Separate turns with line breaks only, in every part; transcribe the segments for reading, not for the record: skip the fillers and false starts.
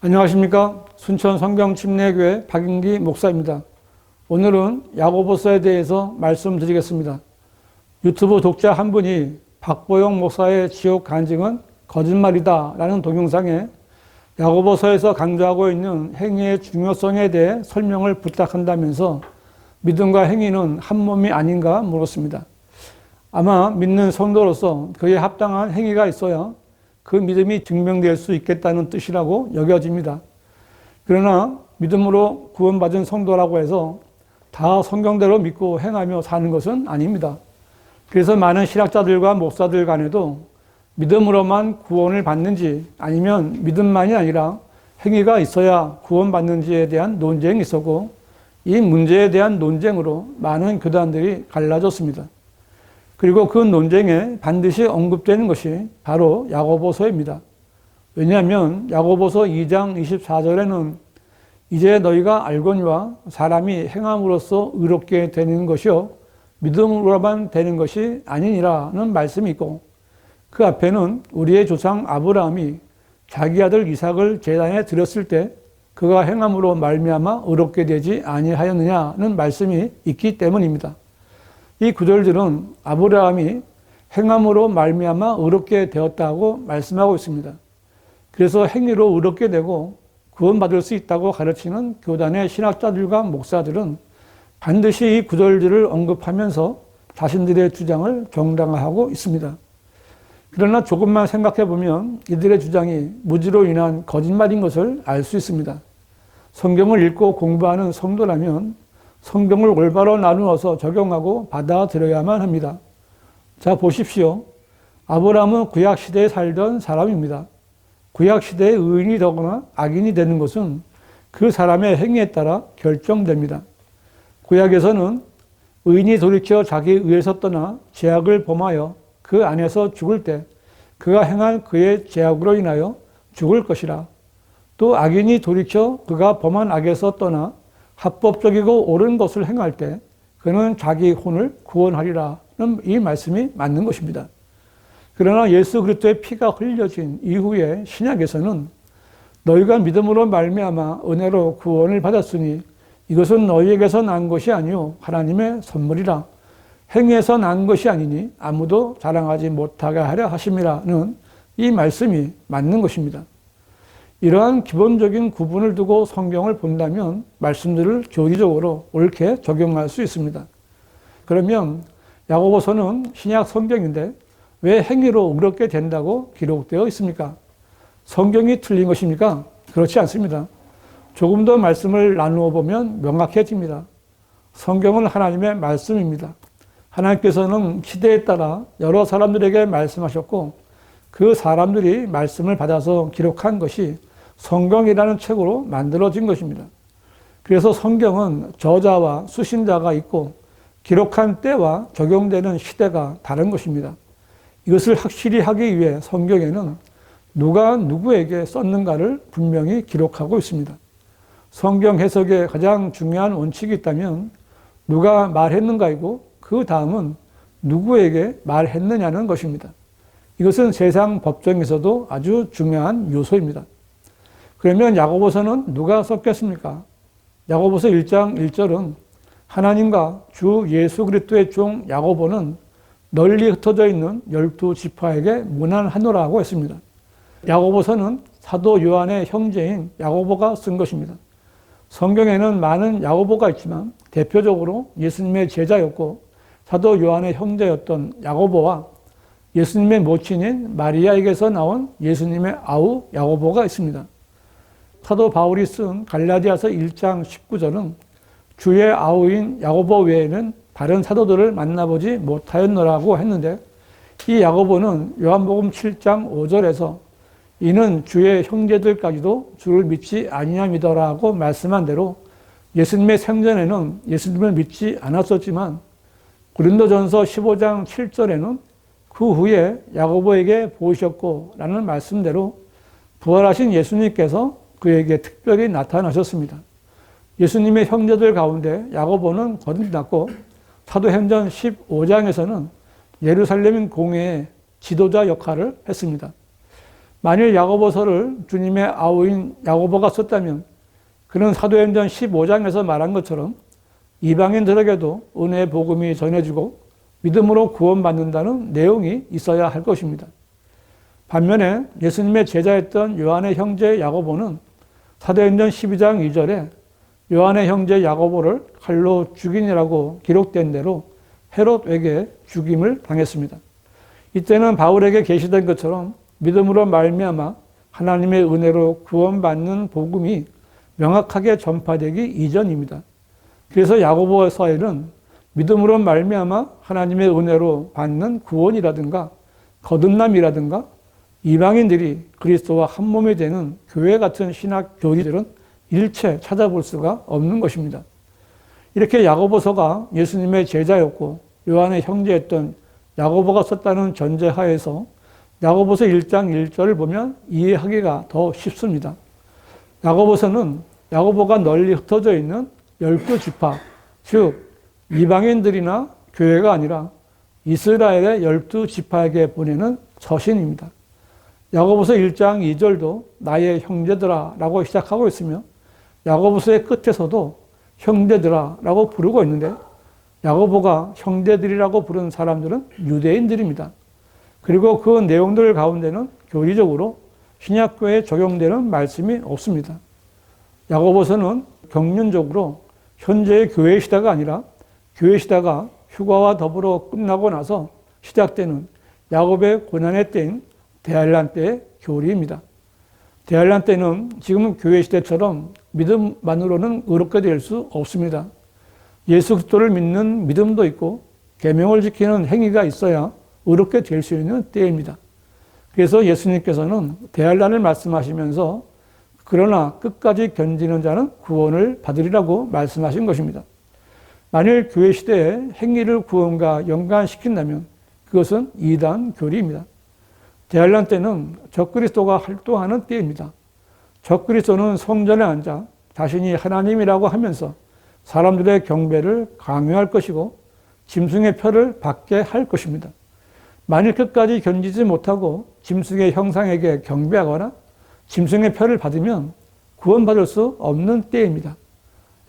안녕하십니까. 순천 성경침례교회 박인기 목사입니다. 오늘은 야고보서에 대해서 말씀드리겠습니다. 유튜브 독자 한 분이 박보영 목사의 지옥 간증은 거짓말이다 라는 동영상에 야고보서에서 강조하고 있는 행위의 중요성에 대해 설명을 부탁한다면서 믿음과 행위는 한 몸이 아닌가 물었습니다. 아마 믿는 성도로서 그에 합당한 행위가 있어야 그 믿음이 증명될 수 있겠다는 뜻이라고 여겨집니다. 그러나 믿음으로 구원받은 성도라고 해서 다 성경대로 믿고 행하며 사는 것은 아닙니다. 그래서 많은 신학자들과 목사들 간에도 믿음으로만 구원을 받는지 아니면 믿음만이 아니라 행위가 있어야 구원받는지에 대한 논쟁이 있었고, 이 문제에 대한 논쟁으로 많은 교단들이 갈라졌습니다. 그리고 그 논쟁에 반드시 언급되는 것이 바로 야고보서입니다. 왜냐하면 야고보서 2장 24절에는 이제 너희가 알거니와 사람이 행함으로써 의롭게 되는 것이요 믿음으로만 되는 것이 아니니라는 말씀이 있고, 그 앞에는 우리의 조상 아브라함이 자기 아들 이삭을 제단에 드렸을 때 그가 행함으로 말미암아 의롭게 되지 아니하였느냐는 말씀이 있기 때문입니다. 이 구절들은 아브라함이 행함으로 말미암아 의롭게 되었다고 말씀하고 있습니다. 그래서 행위로 의롭게 되고 구원받을 수 있다고 가르치는 교단의 신학자들과 목사들은 반드시 이 구절들을 언급하면서 자신들의 주장을 정당화하고 있습니다. 그러나 조금만 생각해 보면 이들의 주장이 무지로 인한 거짓말인 것을 알 수 있습니다. 성경을 읽고 공부하는 성도라면 성경을 올바로 나누어서 적용하고 받아들여야만 합니다. 자, 보십시오. 아브라함은 구약시대에 살던 사람입니다. 구약시대에 의인이 되거나 악인이 되는 것은 그 사람의 행위에 따라 결정됩니다. 구약에서는 의인이 돌이켜 자기 의에서 떠나 죄악을 범하여 그 안에서 죽을 때 그가 행한 그의 죄악으로 인하여 죽을 것이라. 또 악인이 돌이켜 그가 범한 악에서 떠나 합법적이고 옳은 것을 행할 때 그는 자기 혼을 구원하리라는 이 말씀이 맞는 것입니다. 그러나 예수 그리스도의 피가 흘려진 이후에 신약에서는 너희가 믿음으로 말미암아 은혜로 구원을 받았으니 이것은 너희에게서 난 것이 아니요 하나님의 선물이라. 행위에서 난 것이 아니니 아무도 자랑하지 못하게 하려 하심이라는 이 말씀이 맞는 것입니다. 이러한 기본적인 구분을 두고 성경을 본다면 말씀들을 교리적으로 옳게 적용할 수 있습니다. 그러면 야고보서는 신약 성경인데 왜 행위로 의롭게 된다고 기록되어 있습니까? 성경이 틀린 것입니까? 그렇지 않습니다. 조금 더 말씀을 나누어 보면 명확해집니다. 성경은 하나님의 말씀입니다. 하나님께서는 시대에 따라 여러 사람들에게 말씀하셨고 그 사람들이 말씀을 받아서 기록한 것이 성경이라는 책으로 만들어진 것입니다. 그래서 성경은 저자와 수신자가 있고 기록한 때와 적용되는 시대가 다른 것입니다. 이것을 확실히 하기 위해 성경에는 누가 누구에게 썼는가를 분명히 기록하고 있습니다. 성경 해석에 가장 중요한 원칙이 있다면 누가 말했는가이고 그 다음은 누구에게 말했느냐는 것입니다. 이것은 세상 법정에서도 아주 중요한 요소입니다. 그러면 야고보서는 누가 썼겠습니까? 야고보서 1장 1절은 하나님과 주 예수 그리스도의 종 야고보는 널리 흩어져 있는 12지파에게 문안하노라고 했습니다. 야고보서는 사도 요한의 형제인 야고보가 쓴 것입니다. 성경에는 많은 야고보가 있지만 대표적으로 예수님의 제자였고 사도 요한의 형제였던 야고보와 예수님의 모친인 마리아에게서 나온 예수님의 아우 야고보가 있습니다. 사도 바울이 쓴 갈라디아서 1장 19절은 주의 아우인 야고보 외에는 다른 사도들을 만나보지 못하였노라고 했는데 이 야고보는 요한복음 7장 5절에서 이는 주의 형제들까지도 주를 믿지 아니함이더라고 말씀한 대로 예수님의 생전에는 예수님을 믿지 않았었지만 고린도전서 15장 7절에는 그 후에 야고보에게 보이셨고 라는 말씀대로 부활하신 예수님께서 그에게 특별히 나타나셨습니다. 예수님의 형제들 가운데 야고보는 거듭났고 사도행전 15장에서는 예루살렘 공회의 지도자 역할을 했습니다. 만일 야고보서를 주님의 아우인 야고보가 썼다면 그는 사도행전 15장에서 말한 것처럼 이방인들에게도 은혜의 복음이 전해지고 믿음으로 구원받는다는 내용이 있어야 할 것입니다. 반면에 예수님의 제자였던 요한의 형제 야고보는 사도행전 12장 2절에 요한의 형제 야고보를 칼로 죽이니라고 기록된 대로 헤롯에게 죽임을 당했습니다. 이때는 바울에게 계시된 것처럼 믿음으로 말미암아 하나님의 은혜로 구원받는 복음이 명확하게 전파되기 이전입니다. 그래서 야고보서에는 믿음으로 말미암아 하나님의 은혜로 받는 구원이라든가 거듭남이라든가 이방인들이 그리스도와 한 몸이 되는 교회 같은 신학 교리들은 일체 찾아볼 수가 없는 것입니다. 이렇게 야고보서가 예수님의 제자였고 요한의 형제였던 야고보가 썼다는 전제하에서 야고보서 1장 1절을 보면 이해하기가 더 쉽습니다. 야고보서는 야고보가 널리 흩어져 있는 12지파, 즉 이방인들이나 교회가 아니라 이스라엘의 12지파에게 보내는 서신입니다. 야고보서 1장 2절도 나의 형제들아 라고 시작하고 있으며 야고보서의 끝에서도 형제들아 라고 부르고 있는데 야고보가 형제들이라고 부르는 사람들은 유대인들입니다. 그리고 그 내용들 가운데는 교리적으로 신약교회에 적용되는 말씀이 없습니다. 야고보서는 경륜적으로 현재의 교회 시대가 아니라 교회 시대가 휴가와 더불어 끝나고 나서 시작되는 야곱의 고난의 때인 대환란 때의 교리입니다. 대환란 때는 지금 교회 시대처럼 믿음만으로는 의롭게 될 수 없습니다. 예수 그리스도를 믿는 믿음도 있고 계명을 지키는 행위가 있어야 의롭게 될 수 있는 때입니다. 그래서 예수님께서는 대환란을 말씀하시면서 그러나 끝까지 견디는 자는 구원을 받으리라고 말씀하신 것입니다. 만일 교회 시대에 행위를 구원과 연관시킨다면 그것은 이단 교리입니다. 대환란 때는 적그리스도가 활동하는 때입니다. 적그리스도는 성전에 앉아 자신이 하나님이라고 하면서 사람들의 경배를 강요할 것이고 짐승의 표를 받게 할 것입니다. 만일 끝까지 견디지 못하고 짐승의 형상에게 경배하거나 짐승의 표를 받으면 구원받을 수 없는 때입니다.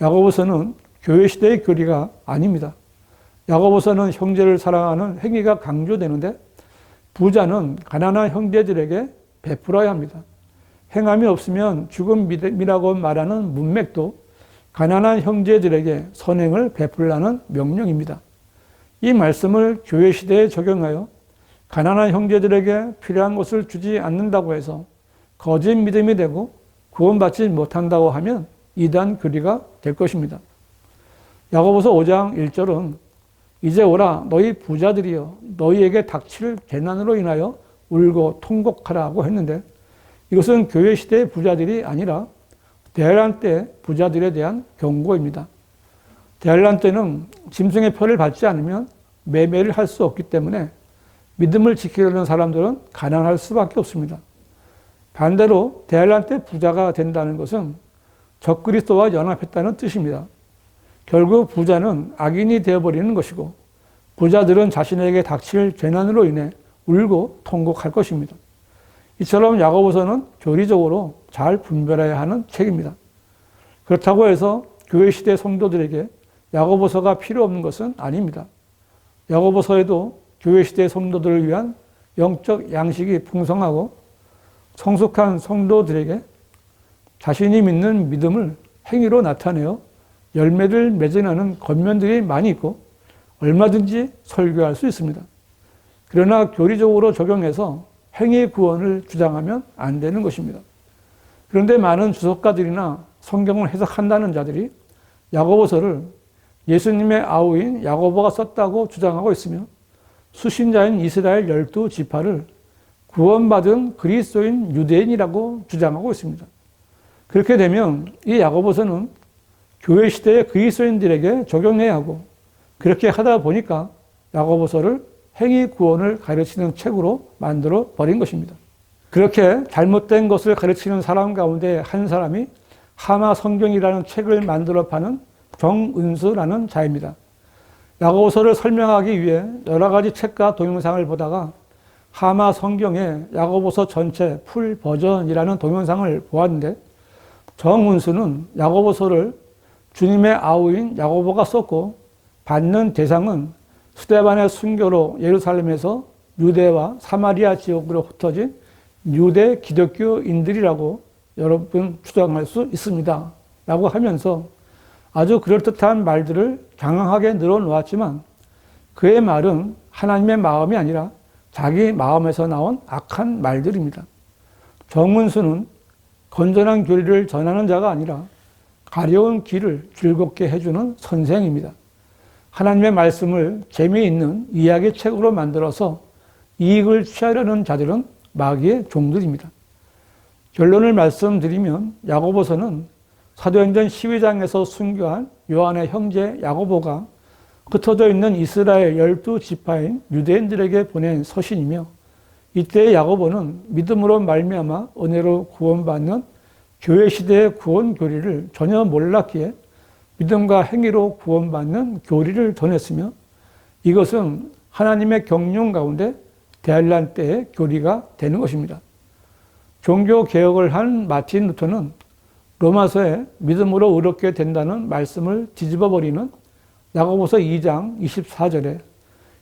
야고보서는 교회 시대의 교리가 아닙니다. 야고보서는 형제를 사랑하는 행위가 강조되는데 부자는 가난한 형제들에게 베풀어야 합니다. 행함이 없으면 죽음이라고 말하는 문맥도 가난한 형제들에게 선행을 베풀라는 명령입니다. 이 말씀을 교회 시대에 적용하여 가난한 형제들에게 필요한 것을 주지 않는다고 해서 거짓 믿음이 되고 구원받지 못한다고 하면 이단 교리가 될 것입니다. 야고보서 5장 1절은 이제 오라 너희 부자들이여 너희에게 닥칠 재난으로 인하여 울고 통곡하라고 했는데 이것은 교회 시대의 부자들이 아니라 대환란 때 부자들에 대한 경고입니다. 대환란 때는 짐승의 표를 받지 않으면 매매를 할 수 없기 때문에 믿음을 지키려는 사람들은 가난할 수밖에 없습니다. 반대로 대환란 때 부자가 된다는 것은 적그리스도와 연합했다는 뜻입니다. 결국 부자는 악인이 되어버리는 것이고 부자들은 자신에게 닥칠 재난으로 인해 울고 통곡할 것입니다. 이처럼 야고보서는 교리적으로 잘 분별해야 하는 책입니다. 그렇다고 해서 교회 시대 성도들에게 야고보서가 필요 없는 것은 아닙니다. 야고보서에도 교회 시대 성도들을 위한 영적 양식이 풍성하고 성숙한 성도들에게 자신이 믿는 믿음을 행위로 나타내어 열매를 맺어나는 겉면들이 많이 있고 얼마든지 설교할 수 있습니다. 그러나 교리적으로 적용해서 행위 구원을 주장하면 안 되는 것입니다. 그런데 많은 주석가들이나 성경을 해석한다는 자들이 야고보서를 예수님의 아우인 야고보가 썼다고 주장하고 있으며 수신자인 이스라엘 12지파를 구원받은 그리스도인 유대인이라고 주장하고 있습니다. 그렇게 되면 이 야고보서는 교회 시대의 그리스도인들에게 적용해야 하고 그렇게 하다 보니까 야고보서를 행위 구원을 가르치는 책으로 만들어 버린 것입니다. 그렇게 잘못된 것을 가르치는 사람 가운데 한 사람이 하마 성경이라는 책을 만들어 파는 정은수라는 자입니다. 야고보서를 설명하기 위해 여러 가지 책과 동영상을 보다가 하마 성경의 야고보서 전체 풀 버전이라는 동영상을 보았는데 정운수는 야고보서를 주님의 아우인 야고보가 썼고 받는 대상은 스데반의 순교로 예루살렘에서 유대와 사마리아 지역으로 흩어진 유대 기독교인들이라고 여러분 추정할 수 있습니다. 라고 하면서 아주 그럴듯한 말들을 장황하게 늘어놓았지만 그의 말은 하나님의 마음이 아니라 자기 마음에서 나온 악한 말들입니다. 정문수는 건전한 교리를 전하는 자가 아니라 가려운 길을 즐겁게 해주는 선생입니다. 하나님의 말씀을 재미있는 이야기 책으로 만들어서 이익을 취하려는 자들은 마귀의 종들입니다. 결론을 말씀드리면 야고보서는 사도행전 12장에서 순교한 요한의 형제 야고보가 흩어져 있는 이스라엘 12지파인 유대인들에게 보낸 서신이며 이때 야고보는 믿음으로 말미암아 은혜로 구원받는 교회 시대의 구원 교리를 전혀 몰랐기에 믿음과 행위로 구원받는 교리를 전했으며 이것은 하나님의 경륜 가운데 대환란 때의 교리가 되는 것입니다. 종교 개혁을 한 마틴 루터는 로마서에 믿음으로 의롭게 된다는 말씀을 뒤집어버리는 야고보서 2장 24절에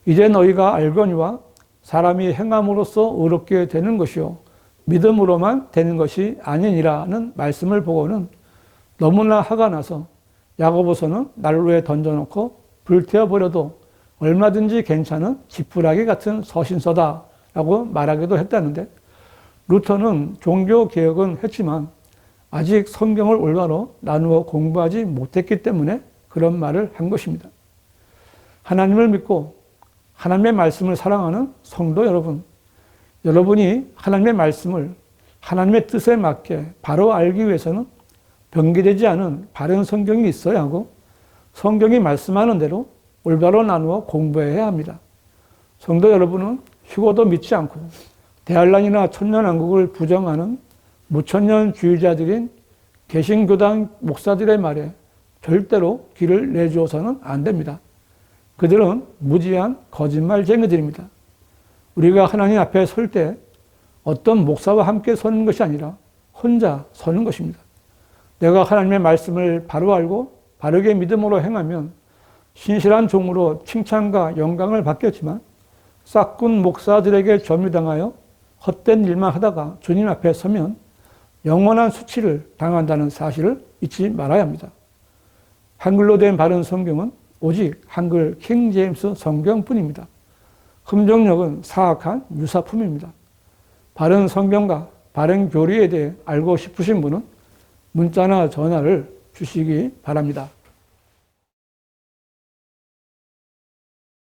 이제 너희가 알거니와 사람이 행함으로써 의롭게 되는 것이요 믿음으로만 되는 것이 아니니라는 말씀을 보고는 너무나 화가 나서 야고보서는 난로에 던져놓고 불태워버려도 얼마든지 괜찮은 지푸라기 같은 서신서다라고 말하기도 했다는데 루터는 종교개혁은 했지만 아직 성경을 올바로 나누어 공부하지 못했기 때문에 그런 말을 한 것입니다. 하나님을 믿고 하나님의 말씀을 사랑하는 성도 여러분, 여러분이 하나님의 말씀을 하나님의 뜻에 맞게 바로 알기 위해서는 변기되지 않은 바른 성경이 있어야 하고 성경이 말씀하는 대로 올바로 나누어 공부해야 합니다. 성도 여러분은 휴거도 믿지 않고 대환란이나 천년왕국을 부정하는 무천년주의자들인 개신교당 목사들의 말에 절대로 귀를 내주어서는 안 됩니다. 그들은 무지한 거짓말쟁이들입니다. 우리가 하나님 앞에 설 때 어떤 목사와 함께 서는 것이 아니라 혼자 서는 것입니다. 내가 하나님의 말씀을 바로 알고 바르게 믿음으로 행하면 신실한 종으로 칭찬과 영광을 받겠지만 싹군 목사들에게 점유당하여 헛된 일만 하다가 주님 앞에 서면 영원한 수치를 당한다는 사실을 잊지 말아야 합니다. 한글로 된 바른 성경은 오직 한글 킹 제임스 성경뿐입니다. 흠정력은 사악한 유사품입니다. 바른 성경과 바른 교리에 대해 알고 싶으신 분은 문자나 전화를 주시기 바랍니다.